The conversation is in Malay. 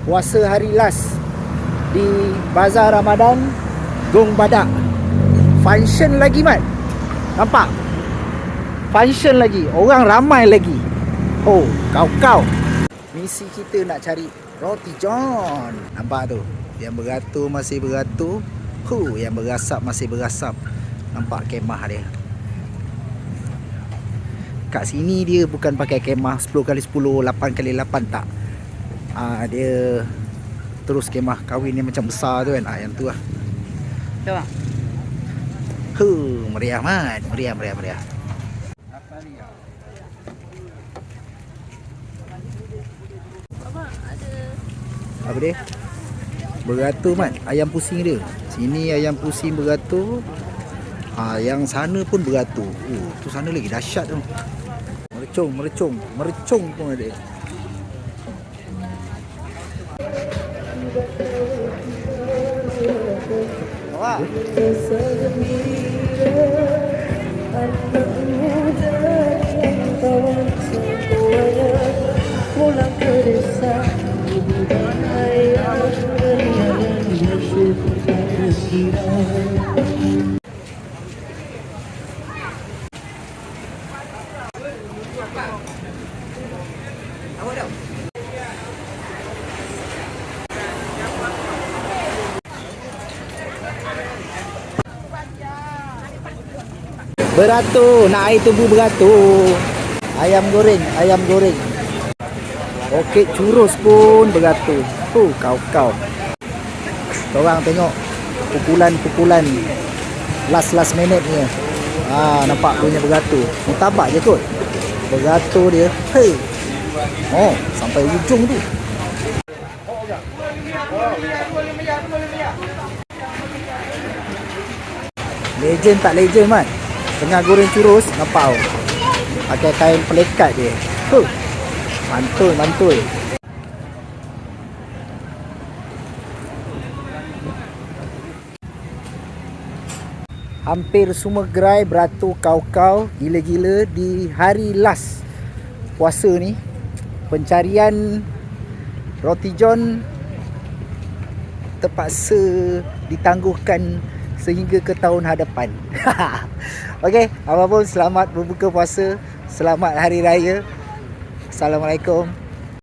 puasa hari last di Bazar Ramadan Gong Badak. Function lagi, Mat. Nampak? Function lagi. Orang ramai lagi. Oh, kau-kau. Misi kita nak cari roti john. Nampak tu? Yang beratur masih beratur. Yang berasap masih berasap. Nampak kemah dia. Kat sini dia bukan pakai kemah 10x10, 8x8 tak. Dia terus kemah kahwin yang macam besar tu kan. Yang tu lah. Coba. Meriah, Mat. Meriah. Apa dia? Beratur, Mat. Ayam pusing dia. Sini ayam pusing beratur. Yang sana pun beratur. Tu sana lagi dahsyat tu. Mercung pun ada. Wah. Beratur, nak air tebu beratur. Ayam goreng. Okey, churros pun beratur. Kau. Korang tengok pukulan last minute ni. Nampak punya beratur. Mutabak je kot. Beratur dia. Sampai ujung tu. Legend tak legend, Mat? Tengah goreng churros, nampak tau. Pakai kain pelekat dia. Mantul. Hampir semua gerai beratur kau-kau gila-gila di hari last puasa ni. Pencarian roti john terpaksa ditangguhkan sehingga ke tahun hadapan. Okey, apapun, selamat berbuka puasa, selamat hari raya. Assalamualaikum.